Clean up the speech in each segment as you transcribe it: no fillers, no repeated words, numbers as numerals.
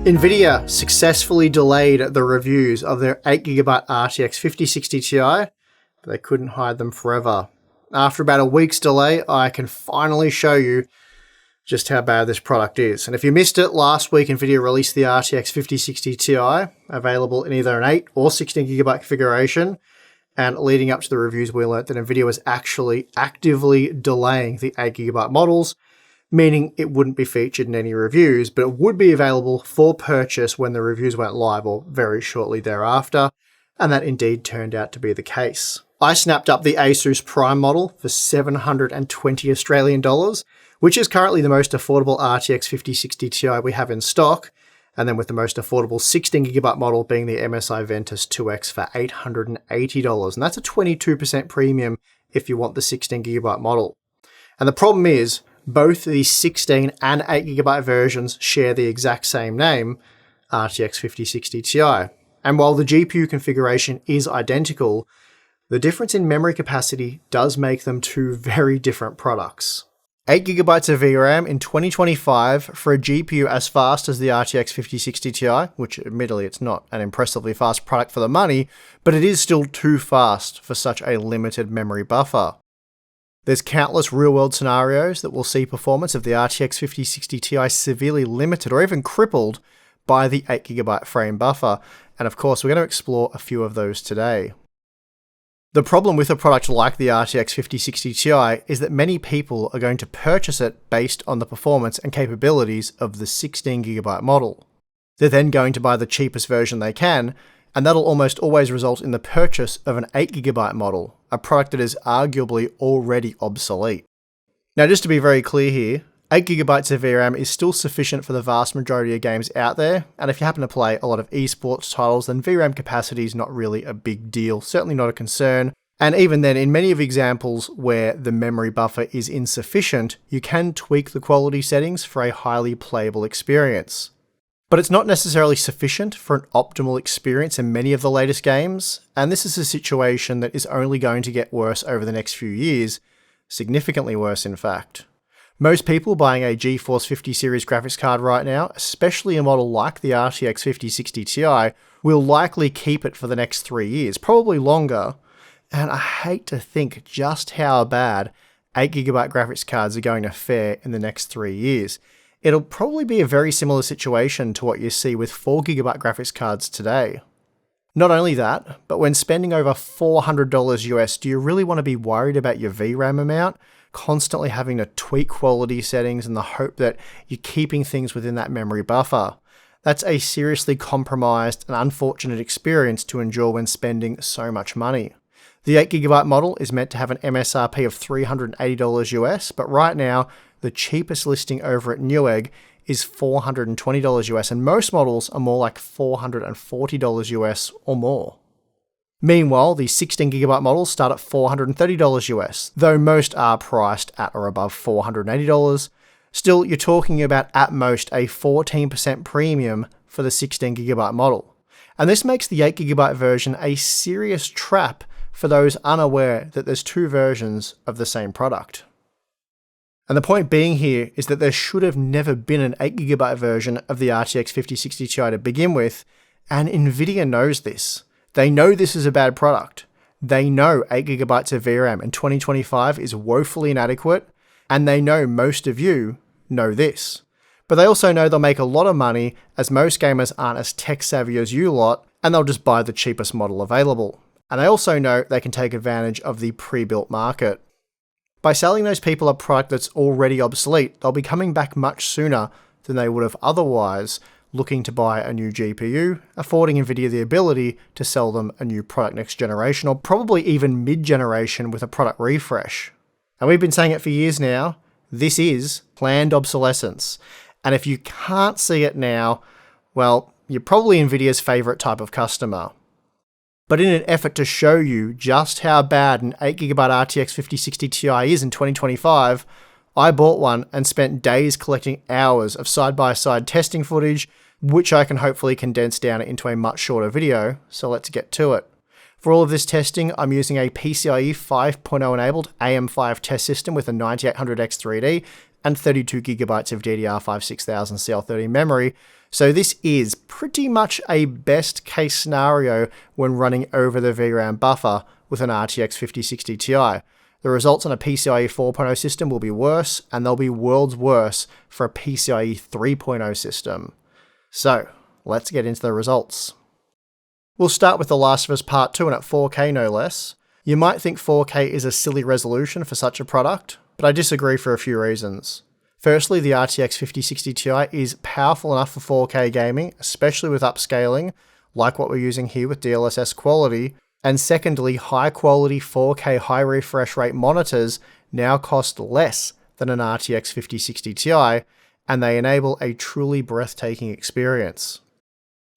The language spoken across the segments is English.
Nvidia successfully delayed the reviews of their 8GB RTX 5060 Ti, but they couldn't hide them forever. After about a week's delay, I can finally show you just how bad this product is. And if you missed it, last week Nvidia released the RTX 5060 Ti, available in either an 8 or 16GB configuration. And leading up to the reviews, we learned that Nvidia was actually actively delaying the 8GB models, meaning it wouldn't be featured in any reviews, but it would be available for purchase when the reviews went live or very shortly thereafter, and that indeed turned out to be the case. I snapped up the Asus Prime model for 720 Australian dollars, which is currently the most affordable RTX 5060 Ti we have in stock, and then with the most affordable 16GB model being the MSI Ventus 2X for $880, and that's a 22% premium if you want the 16GB model. And the problem is, both the 16 and 8GB versions share the exact same name, RTX 5060 Ti. And while the GPU configuration is identical, the difference in memory capacity does make them two very different products. 8GB of VRAM in 2025 for a GPU as fast as the RTX 5060 Ti, which admittedly it's not an impressively fast product for the money, but it is still too fast for such a limited memory buffer. There's countless real-world scenarios that will see performance of the RTX 5060 Ti severely limited or even crippled by the 8GB frame buffer, and of course we're going to explore a few of those today. The problem with a product like the RTX 5060 Ti is that many people are going to purchase it based on the performance and capabilities of the 16GB model. They're then going to buy the cheapest version they can, and that'll almost always result in the purchase of an 8GB model, a product that is arguably already obsolete. Now, just to be very clear here, 8GB of VRAM is still sufficient for the vast majority of games out there, and if you happen to play a lot of esports titles, then VRAM capacity is not really a big deal, certainly not a concern. And even then, in many of the examples where the memory buffer is insufficient, you can tweak the quality settings for a highly playable experience. But it's not necessarily sufficient for an optimal experience in many of the latest games, and this is a situation that is only going to get worse over the next few years, significantly worse in fact. Most people buying a GeForce 50 series graphics card right now, especially a model like the RTX 5060 Ti, will likely keep it for the next 3 years, probably longer, and I hate to think just how bad 8GB graphics cards are going to fare in the next 3 years. It'll probably be a very similar situation to what you see with 4GB graphics cards today. Not only that, but when spending over $400 US, do you really want to be worried about your VRAM amount? Constantly having to tweak quality settings in the hope that you're keeping things within that memory buffer. That's a seriously compromised and unfortunate experience to endure when spending so much money. The 8GB model is meant to have an MSRP of $380 US, but right now, the cheapest listing over at Newegg is $420 US, and most models are more like $440 US or more. Meanwhile, the 16GB models start at $430 US, though most are priced at or above $480. Still, you're talking about at most a 14% premium for the 16GB model. And this makes the 8GB version a serious trap for those unaware that there's two versions of the same product. And the point being here is that there should have never been an 8GB version of the RTX 5060 Ti to begin with, and Nvidia knows this. They know this is a bad product. They know 8GB of VRAM in 2025 is woefully inadequate, and they know most of you know this. But they also know they'll make a lot of money, as most gamers aren't as tech savvy as you lot, and they'll just buy the cheapest model available. And they also know they can take advantage of the pre-built market. By selling those people a product that's already obsolete, they'll be coming back much sooner than they would have otherwise, looking to buy a new GPU, affording Nvidia the ability to sell them a new product next generation, or probably even mid-generation with a product refresh. And we've been saying it for years now, this is planned obsolescence. And if you can't see it now, well, you're probably Nvidia's favorite type of customer. But in an effort to show you just how bad an 8GB RTX 5060 Ti is in 2025, I bought one and spent days collecting hours of side-by-side testing footage, which I can hopefully condense down into a much shorter video, so let's get to it. For all of this testing, I'm using a PCIe 5.0 enabled AM5 test system with a 9800X3D and 32GB of DDR5 6000 CL30 memory, So this is pretty much a best case scenario when running over the VRAM buffer with an RTX 5060 Ti. The results on a PCIe 4.0 system will be worse, and they'll be worlds worse for a PCIe 3.0 system. So, let's get into the results. We'll start with The Last of Us Part 2 and at 4K no less. You might think 4K is a silly resolution for such a product, but I disagree for a few reasons. Firstly, the RTX 5060 Ti is powerful enough for 4K gaming, especially with upscaling, like what we're using here with DLSS quality. And secondly, high quality 4K high refresh rate monitors now cost less than an RTX 5060 Ti, and they enable a truly breathtaking experience.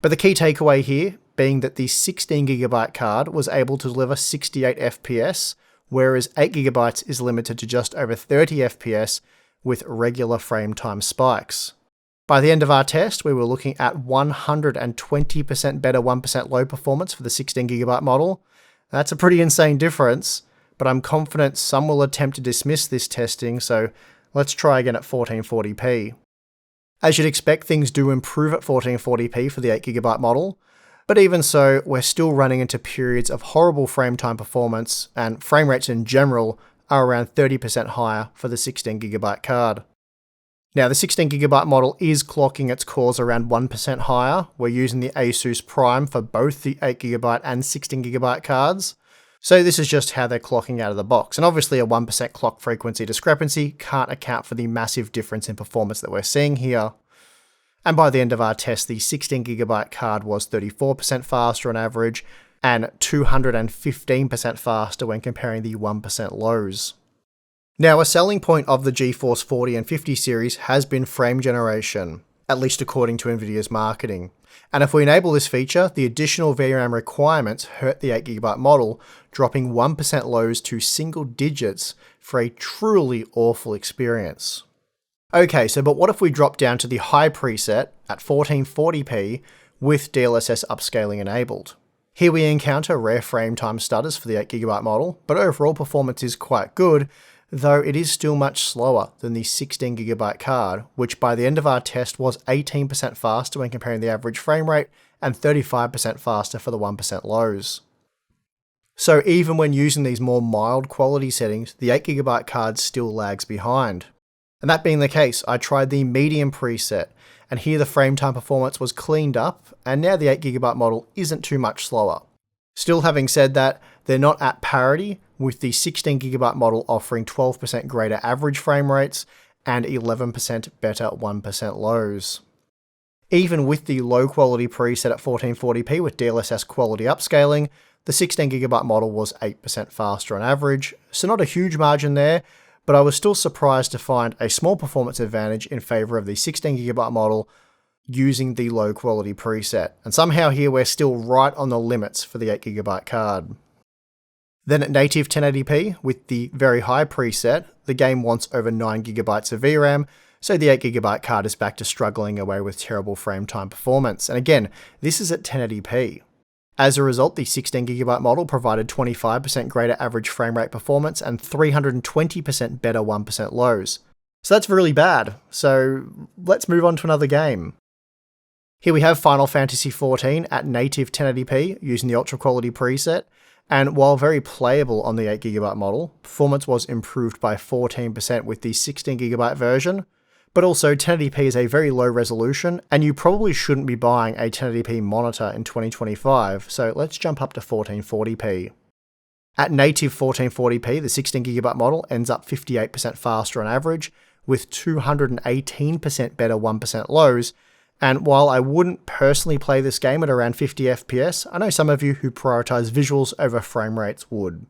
But the key takeaway here being that the 16GB card was able to deliver 68 FPS, whereas 8GB is limited to just over 30 FPS with regular frame time spikes. By the end of our test, we were looking at 120% better 1% low performance for the 16GB model. That's a pretty insane difference, but I'm confident some will attempt to dismiss this testing, so let's try again at 1440p. As you'd expect, things do improve at 1440p for the 8GB model, but even so, we're still running into periods of horrible frame time performance, and frame rates in general are around 30% higher for the 16GB card. Now, the 16GB model is clocking its cores around 1% higher. We're using the ASUS Prime for both the 8GB and 16GB cards. So this is just how they're clocking out of the box. And obviously a 1% clock frequency discrepancy can't account for the massive difference in performance that we're seeing here. And by the end of our test, the 16GB card was 34% faster on average, and 215% faster when comparing the 1% lows. Now, a selling point of the GeForce 40 and 50 series has been frame generation, at least according to Nvidia's marketing. And if we enable this feature, the additional VRAM requirements hurt the 8GB model, dropping 1% lows to single digits for a truly awful experience. Okay, but what if we drop down to the high preset at 1440p with DLSS upscaling enabled? Here we encounter rare frame time stutters for the 8GB model, but overall performance is quite good, though it is still much slower than the 16GB card, which by the end of our test was 18% faster when comparing the average frame rate and 35% faster for the 1% lows. So even when using these more mild quality settings, the 8GB card still lags behind. And that being the case, I tried the medium preset, and here the frame time performance was cleaned up, and now the 8GB model isn't too much slower. Still, having said that, they're not at parity, with the 16GB model offering 12% greater average frame rates and 11% better 1% lows. Even with the low quality preset at 1440p with DLSS quality upscaling, the 16GB model was 8% faster on average, so not a huge margin there, but I was still surprised to find a small performance advantage in favour of the 16GB model using the low quality preset, and somehow here we're still right on the limits for the 8GB card. Then at native 1080p, with the very high preset, the game wants over 9GB of VRAM, so the 8GB card is back to struggling away with terrible frame time performance, and again, this is at 1080p. As a result, the 16GB model provided 25% greater average frame rate performance and 320% better 1% lows. So that's really bad, so let's move on to another game. Here we have Final Fantasy XIV at native 1080p using the ultra quality preset, and while very playable on the 8GB model, performance was improved by 14% with the 16GB version, but also 1080p is a very low resolution, and you probably shouldn't be buying a 1080p monitor in 2025, so let's jump up to 1440p. At native 1440p, the 16GB model ends up 58% faster on average, with 218% better 1% lows, and while I wouldn't personally play this game at around 50 FPS, I know some of you who prioritize visuals over frame rates would.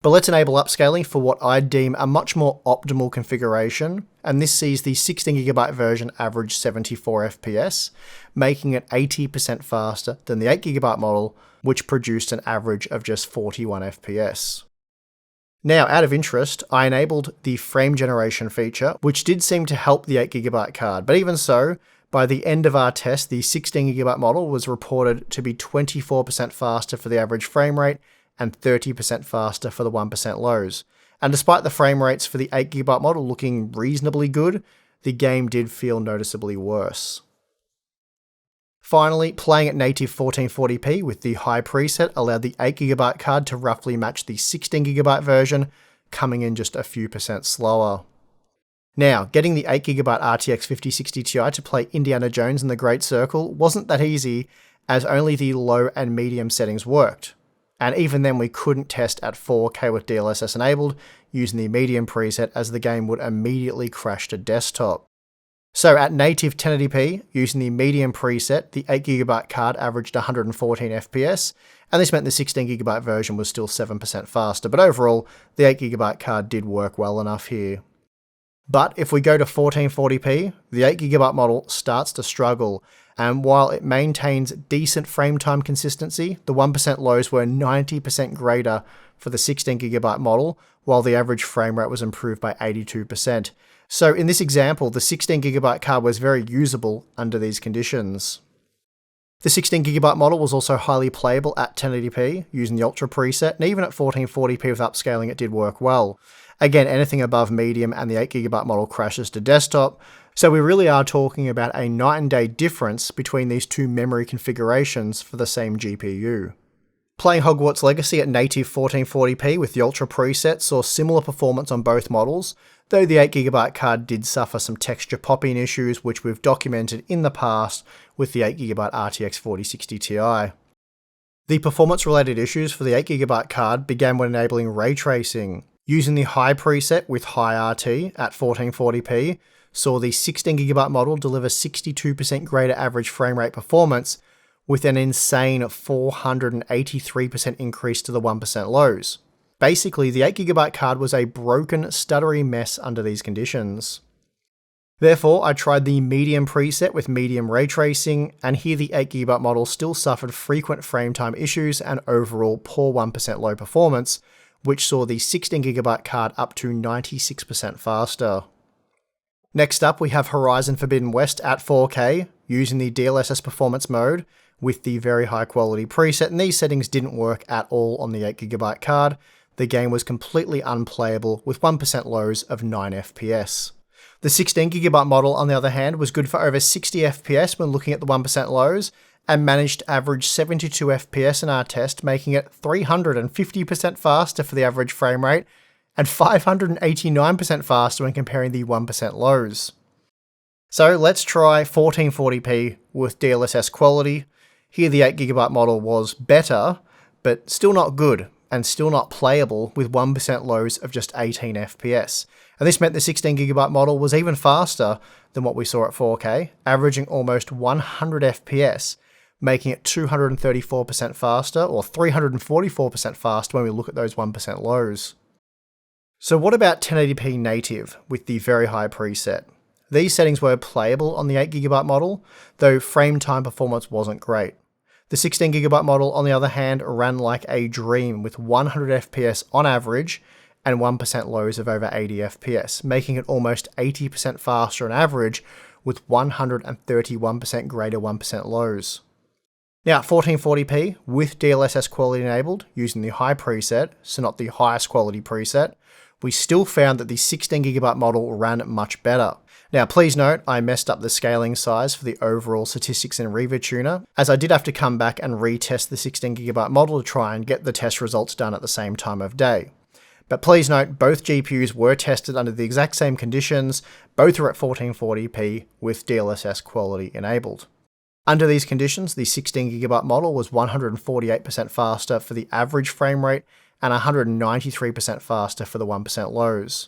But let's enable upscaling for what I deem a much more optimal configuration, and this sees the 16GB version average 74 FPS, making it 80% faster than the 8GB model, which produced an average of just 41 FPS. Now, out of interest, I enabled the frame generation feature, which did seem to help the 8GB card, but even so, by the end of our test, the 16GB model was reported to be 24% faster for the average frame rate and 30% faster for the 1% lows. And despite the frame rates for the 8GB model looking reasonably good, the game did feel noticeably worse. Finally, playing at native 1440p with the high preset allowed the 8GB card to roughly match the 16GB version, coming in just a few percent slower. Now, getting the 8GB RTX 5060 Ti to play Indiana Jones in the Great Circle wasn't that easy, as only the low and medium settings worked. And even then we couldn't test at 4K with DLSS enabled using the medium preset, as the game would immediately crash to desktop. So at native 1080p, using the medium preset, the 8GB card averaged 114 FPS, and this meant the 16GB version was still 7% faster, but overall, the 8GB card did work well enough here. But if we go to 1440p, the 8GB model starts to struggle, and while it maintains decent frame time consistency, the 1% lows were 90% greater for the 16GB model, while the average frame rate was improved by 82%. So in this example, the 16GB card was very usable under these conditions. The 16GB model was also highly playable at 1080p using the Ultra preset, and even at 1440p with upscaling it did work well. Again, anything above medium and the 8GB model crashes to desktop, so we really are talking about a night and day difference between these two memory configurations for the same GPU. Playing Hogwarts Legacy at native 1440p with the Ultra preset saw similar performance on both models, though the 8GB card did suffer some texture popping issues, which we've documented in the past with the 8GB RTX 4060 Ti. The performance-related issues for the 8GB card began when enabling ray tracing. Using the high preset with high RT at 1440p, saw the 16GB model deliver 62% greater average frame rate performance, with an insane 483% increase to the 1% lows. Basically, the 8GB card was a broken, stuttery mess under these conditions. Therefore, I tried the medium preset with medium ray tracing, and here the 8GB model still suffered frequent frame time issues and overall poor 1% low performance, which saw the 16GB card up to 96% faster. Next up, we have Horizon Forbidden West at 4K, using the DLSS performance mode with the very high quality preset, and these settings didn't work at all on the 8GB card. The game was completely unplayable with 1% lows of 9 FPS. The 16GB model, on the other hand, was good for over 60 FPS when looking at the 1% lows, and managed to average 72 FPS in our test, making it 350% faster for the average frame rate, and 589% faster when comparing the 1% lows. So let's try 1440p with DLSS quality. Here the 8GB model was better, but still not good, and still not playable with 1% lows of just 18 FPS. And this meant the 16GB model was even faster than what we saw at 4K, averaging almost 100 FPS, making it 234% faster, or 344% faster when we look at those 1% lows. So what about 1080p native with the very high preset? These settings were playable on the 8GB model, though frame time performance wasn't great. The 16GB model, on the other hand, ran like a dream with 100 FPS on average and 1% lows of over 80 FPS, making it almost 80% faster on average with 131% greater 1% lows. Now, 1440p with DLSS quality enabled using the high preset, so not the highest quality preset, we still found that the 16GB model ran much better. Now, please note, I messed up the scaling size for the overall statistics in Riva Tuner, as I did have to come back and retest the 16GB model to try and get the test results done at the same time of day. But please note, both GPUs were tested under the exact same conditions, both are at 1440p with DLSS quality enabled. Under these conditions, the 16GB model was 148% faster for the average frame rate and 193% faster for the 1% lows.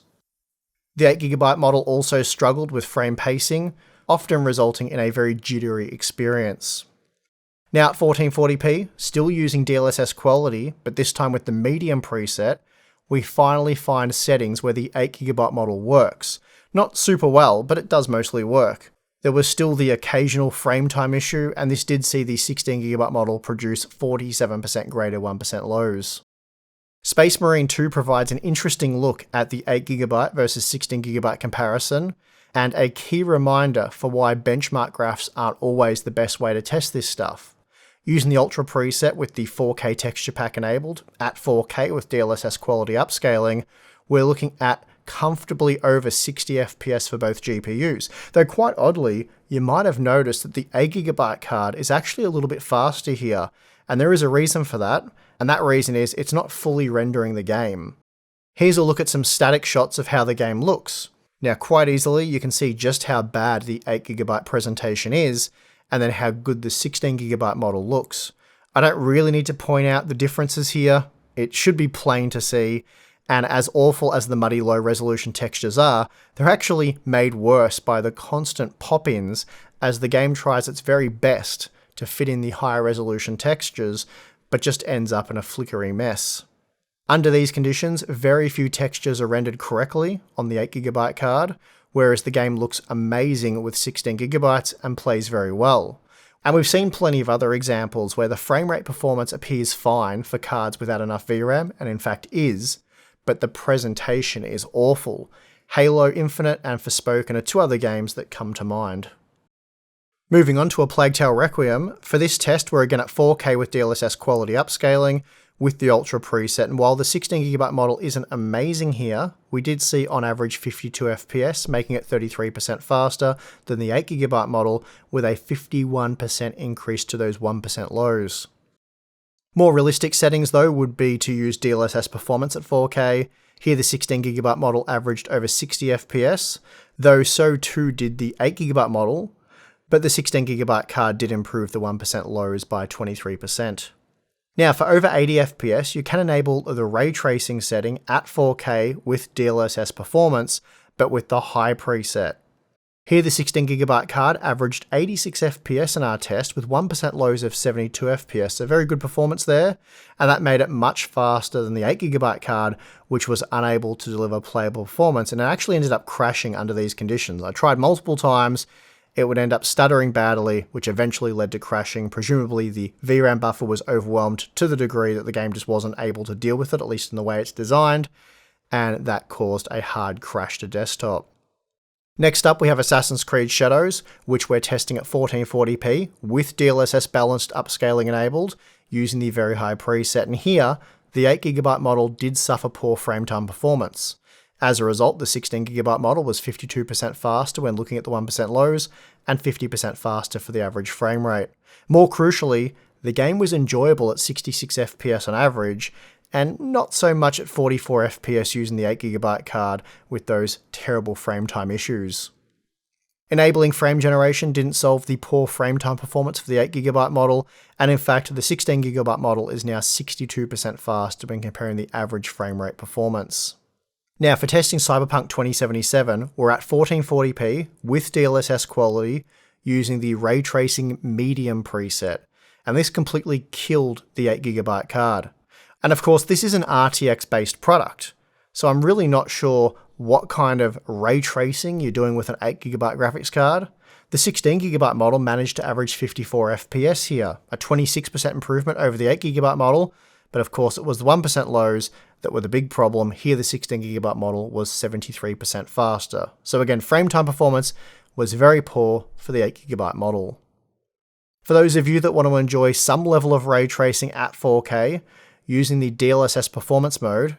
The 8GB model also struggled with frame pacing, often resulting in a very jittery experience. Now at 1440p, still using DLSS quality, but this time with the medium preset, we finally find settings where the 8GB model works. Not super well, but it does mostly work. There was still the occasional frame time issue, and this did see the 16GB model produce 47% greater 1% lows. Space Marine 2 provides an interesting look at the 8GB versus 16GB comparison, and a key reminder for why benchmark graphs aren't always the best way to test this stuff. Using the Ultra preset with the 4K texture pack enabled, at 4K with DLSS quality upscaling, we're looking at comfortably over 60 FPS for both GPUs, though quite oddly, you might have noticed that the 8GB card is actually a little bit faster here, and there is a reason for that, and that reason is it's not fully rendering the game. Here's a look at some static shots of how the game looks. Now quite easily you can see just how bad the 8GB presentation is, and then how good the 16GB model looks. I don't really need to point out the differences here, it should be plain to see, and as awful as the muddy low resolution textures are, they're actually made worse by the constant pop-ins as the game tries its very best to fit in the higher resolution textures, but just ends up in a flickery mess. Under these conditions, very few textures are rendered correctly on the 8GB card, whereas the game looks amazing with 16GB and plays very well. And we've seen plenty of other examples where the frame rate performance appears fine for cards without enough VRAM, and in fact is, but the presentation is awful. Halo Infinite and Forspoken are two other games that come to mind. Moving on to A Plague Tale Requiem, for this test we're again at 4K with DLSS quality upscaling with the Ultra preset, and while the 16GB model isn't amazing here, we did see on average 52 FPS, making it 33% faster than the 8GB model, with a 51% increase to those 1% lows. More realistic settings though would be to use DLSS performance at 4K. Here the 16GB model averaged over 60 FPS, though so too did the 8GB model, but the 16GB card did improve the 1% lows by 23%. Now for over 80 FPS, you can enable the ray tracing setting at 4K with DLSS performance, but with the high preset. Here the 16GB card averaged 86 FPS in our test with 1% lows of 72 FPS, so very good performance there, and that made it much faster than the 8GB card, which was unable to deliver playable performance, and it actually ended up crashing under these conditions. I tried multiple times, it would end up stuttering badly, which eventually led to crashing. Presumably the VRAM buffer was overwhelmed to the degree that the game just wasn't able to deal with it, at least in the way it's designed, and that caused a hard crash to desktop. Next up we have Assassin's Creed Shadows, which we're testing at 1440p with DLSS balanced upscaling enabled, using the very high preset, and here the 8GB model did suffer poor frame time performance. As a result, the 16GB model was 52% faster when looking at the 1% lows, and 50% faster for the average frame rate. More crucially, the game was enjoyable at 66 FPS on average, and not so much at 44 FPS using the 8GB card with those terrible frame time issues. Enabling frame generation didn't solve the poor frame time performance for the 8GB model, and in fact the 16GB model is now 62% faster when comparing the average frame rate performance. Now for testing Cyberpunk 2077, we're at 1440p with DLSS quality using the Ray Tracing Medium preset, and this completely killed the 8GB card. And of course this is an RTX based product, so I'm really not sure what kind of ray tracing you're doing with an 8GB graphics card. The 16GB model managed to average 54 FPS here, a 26% improvement over the 8GB model, but of course it was the 1% lows that were the big problem. Here the 16GB model was 73% faster. So again, frame time performance was very poor for the 8GB model. For those of you that want to enjoy some level of ray tracing at 4K, using the DLSS performance mode,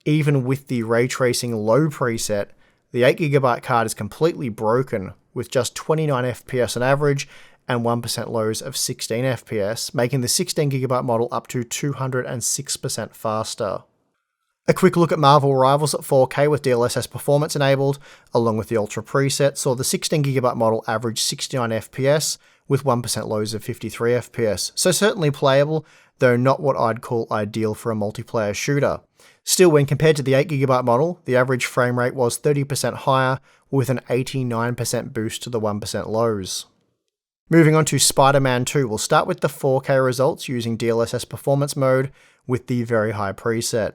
even with the ray tracing low preset, the 8GB card is completely broken with just 29 FPS on average and 1% lows of 16 FPS, making the 16GB model up to 206% faster. A quick look at Marvel Rivals at 4K with DLSS performance enabled, along with the Ultra preset, saw the 16GB model average 69 FPS with 1% lows of 53 FPS, so certainly playable, though not what I'd call ideal for a multiplayer shooter. Still, when compared to the 8GB model, the average frame rate was 30% higher, with an 89% boost to the 1% lows. Moving on to Spider-Man 2, we'll start with the 4K results using DLSS performance mode with the very high preset.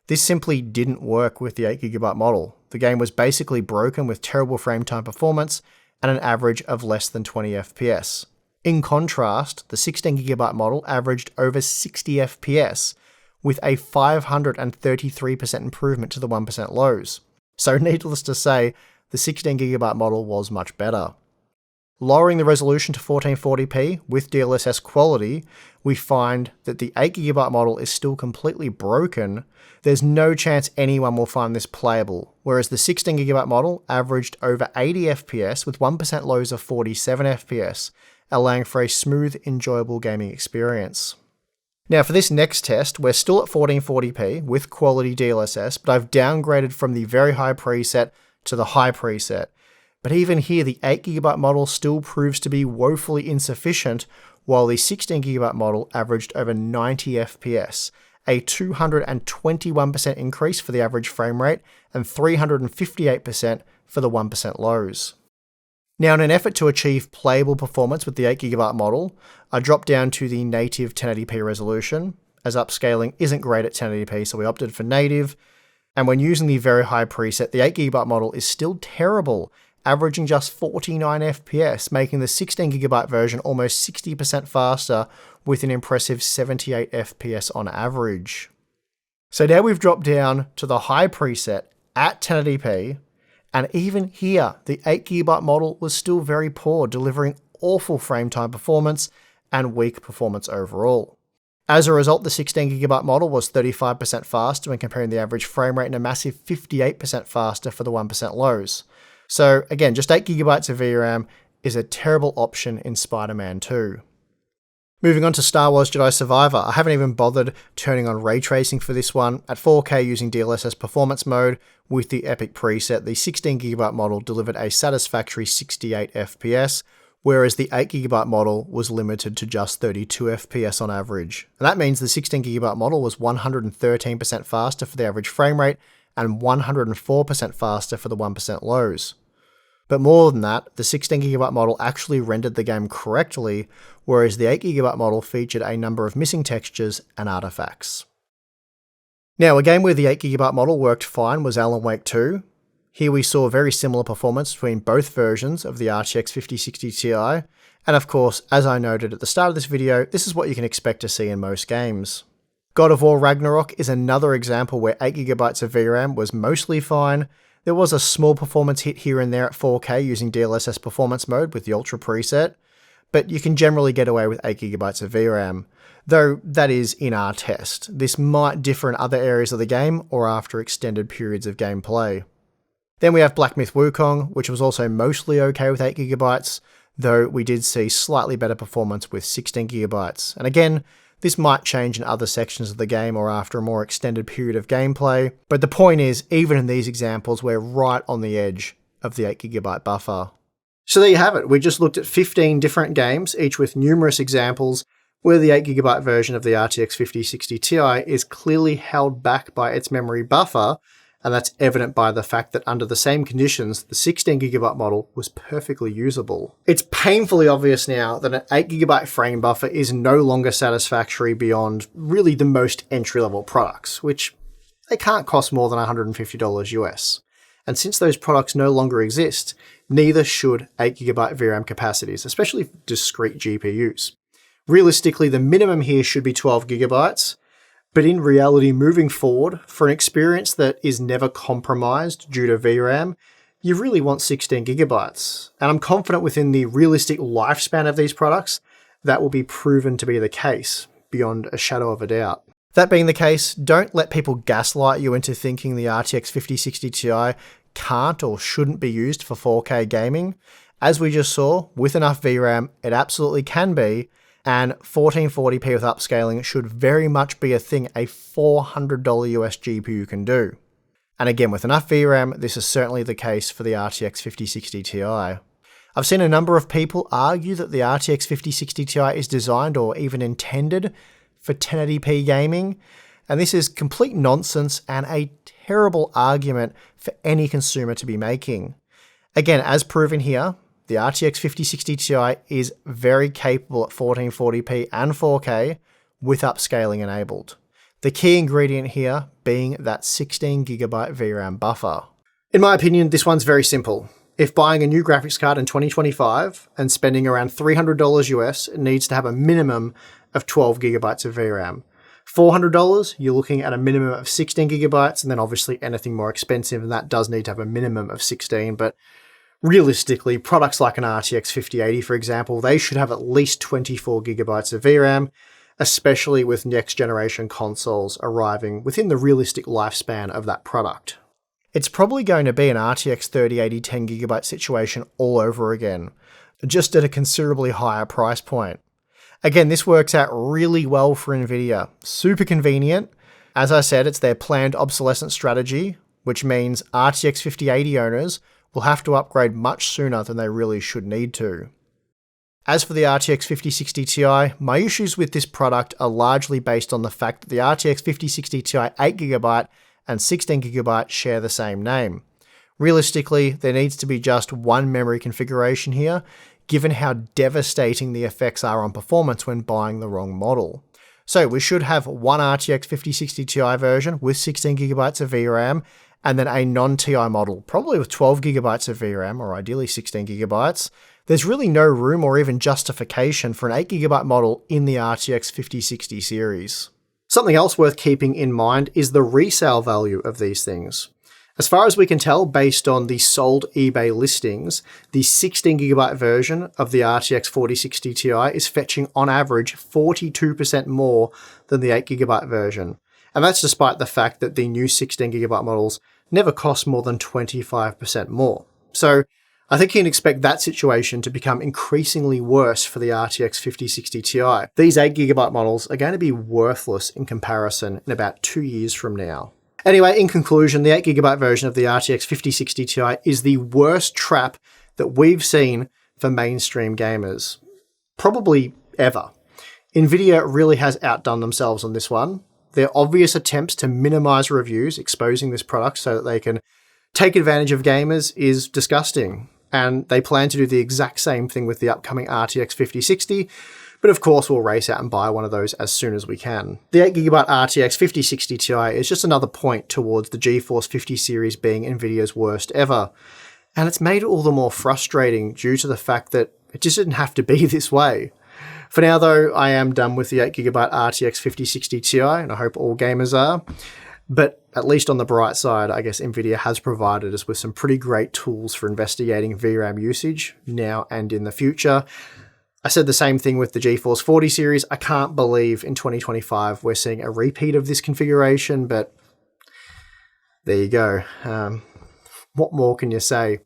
This simply didn't work with the 8GB model. The game was basically broken with terrible frame time performance and an average of less than 20 FPS. In contrast, the 16GB model averaged over 60 FPS with a 533% improvement to the 1% lows. So needless to say, the 16GB model was much better. Lowering the resolution to 1440p with DLSS quality, we find that the 8GB model is still completely broken. There's no chance anyone will find this playable, whereas the 16GB model averaged over 80 FPS with 1% lows of 47 FPS, allowing for a smooth, enjoyable gaming experience. Now for this next test, we're still at 1440p with quality DLSS, but I've downgraded from the very high preset to the high preset. But even here, the 8GB model still proves to be woefully insufficient, while the 16GB model averaged over 90 FPS, a 221% increase for the average frame rate and 358% for the 1% lows. Now, in an effort to achieve playable performance with the 8GB model, I dropped down to the native 1080p resolution, as upscaling isn't great at 1080p, so we opted for native. And when using the very high preset, the 8GB model is still terrible, averaging just 49 FPS, making the 16GB version almost 60% faster with an impressive 78 FPS on average. So now we've dropped down to the high preset at 1080p, and even here, the 8GB model was still very poor, delivering awful frame time performance and weak performance overall. As a result, the 16GB model was 35% faster when comparing the average frame rate and a massive 58% faster for the 1% lows. So again, just 8GB of VRAM is a terrible option in Spider-Man 2. Moving on to Star Wars Jedi Survivor, I haven't even bothered turning on ray tracing for this one. At 4K using DLSS performance mode with the Epic preset, the 16GB model delivered a satisfactory 68 FPS, whereas the 8GB model was limited to just 32 FPS on average. And that means the 16GB model was 113% faster for the average frame rate and 104% faster for the 1% lows. But more than that, the 16GB model actually rendered the game correctly, whereas the 8GB model featured a number of missing textures and artifacts. Now, a game where the 8GB model worked fine was Alan Wake 2. Here we saw very similar performance between both versions of the RTX 5060 Ti, and of course, as I noted at the start of this video, this is what you can expect to see in most games. God of War Ragnarök is another example where 8GB of VRAM was mostly fine. There was a small performance hit here and there at 4K using DLSS performance mode with the Ultra preset, but you can generally get away with 8GB of VRAM, though that is in our test. This might differ in other areas of the game or after extended periods of gameplay. Then we have Black Myth Wukong, which was also mostly okay with 8GB, though we did see slightly better performance with 16GB. And again, this might change in other sections of the game or after a more extended period of gameplay, but the point is, even in these examples, we're right on the edge of the 8GB buffer. So there you have it. We just looked at 15 different games, each with numerous examples where the 8GB version of the RTX 5060 Ti is clearly held back by its memory buffer, and that's evident by the fact that under the same conditions, the 16GB model was perfectly usable. It's painfully obvious now that an 8GB frame buffer is no longer satisfactory beyond really the most entry-level products, which they can't cost more than $150 US. And since those products no longer exist, neither should 8GB VRAM capacities, especially for discrete GPUs. Realistically, the minimum here should be 12GB, but in reality, moving forward, for an experience that is never compromised due to VRAM, you really want 16GB. And I'm confident within the realistic lifespan of these products, that will be proven to be the case, beyond a shadow of a doubt. That being the case, don't let people gaslight you into thinking the RTX 5060 Ti can't or shouldn't be used for 4K gaming. As we just saw, with enough VRAM, it absolutely can be, and 1440p with upscaling should very much be a thing a $400 US GPU can do. And again, with enough VRAM, this is certainly the case for the RTX 5060 Ti. I've seen a number of people argue that the RTX 5060 Ti is designed or even intended for 1080p gaming, and this is complete nonsense and a terrible argument for any consumer to be making. Again, as proven here, the RTX 5060 Ti is very capable at 1440p and 4K with upscaling enabled. The key ingredient here being that 16GB VRAM buffer. In my opinion, this one's very simple. If buying a new graphics card in 2025 and spending around $300 US, it needs to have a minimum of 12GB of VRAM. $400, you're looking at a minimum of 16GB, and then obviously anything more expensive than that does need to have a minimum of 16, but Realistically, products like an RTX 5080, for example, they should have at least 24 gigabytes of VRAM, especially with next generation consoles arriving within the realistic lifespan of that product. It's probably going to be an RTX 3080 10GB situation all over again, just at a considerably higher price point. Again, this works out really well for Nvidia. Super convenient. As I said, it's their planned obsolescence strategy, which means RTX 5080 owners will have to upgrade much sooner than they really should need to. As for the RTX 5060 Ti, my issues with this product are largely based on the fact that the RTX 5060 Ti 8GB and 16GB share the same name. Realistically, there needs to be just one memory configuration here, given how devastating the effects are on performance when buying the wrong model. So we should have one RTX 5060 Ti version with 16GB of VRAM, and then a non-Ti model, probably with 12GB of VRAM, or ideally 16GB. There's really no room or even justification for an 8GB model in the RTX 5060 series. Something else worth keeping in mind is the resale value of these things. As far as we can tell, based on the sold eBay listings, the 16GB version of the RTX 4060 Ti is fetching on average 42% more than the 8GB version. And that's despite the fact that the new 16GB models never cost more than 25% more. So I think you can expect that situation to become increasingly worse for the RTX 5060 Ti. These 8GB models are going to be worthless in comparison in about 2 years from now. Anyway, in conclusion, the 8GB version of the RTX 5060 Ti is the worst trap that we've seen for mainstream gamers, probably ever. Nvidia really has outdone themselves on this one. Their obvious attempts to minimize reviews exposing this product so that they can take advantage of gamers is disgusting, and they plan to do the exact same thing with the upcoming RTX 5060, but of course we'll race out and buy one of those as soon as we can. The 8GB RTX 5060 Ti is just another point towards the GeForce 50 series being Nvidia's worst ever, and it's made it all the more frustrating due to the fact that it just didn't have to be this way. For now though, I am done with the 8GB RTX 5060 Ti, and I hope all gamers are. But at least on the bright side, I guess Nvidia has provided us with some pretty great tools for investigating VRAM usage now and in the future. I said the same thing with the GeForce 40 series. I can't believe in 2025 we're seeing a repeat of this configuration, but there you go. What more can you say?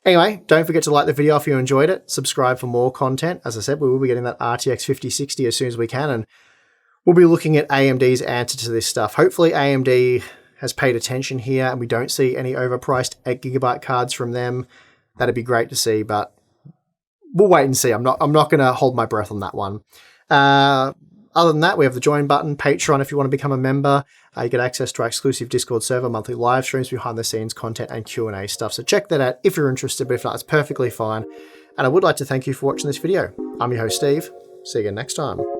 Anyway, don't forget to like the video if you enjoyed it. Subscribe for more content. As I said, we will be getting that RTX 5060 as soon as we can, and we'll be looking at AMD's answer to this stuff. Hopefully AMD has paid attention here and we don't see any overpriced 8GB cards from them. That'd be great to see, but we'll wait and see. I'm not going to hold my breath on that one. Other than that, we have the join button, Patreon if you want to become a member. You get access to our exclusive Discord server, monthly live streams, behind the scenes content, and Q&A stuff. So check that out if you're interested, but if not, it's perfectly fine. And I would like to thank you for watching this video. I'm your host, Steve. See you again next time.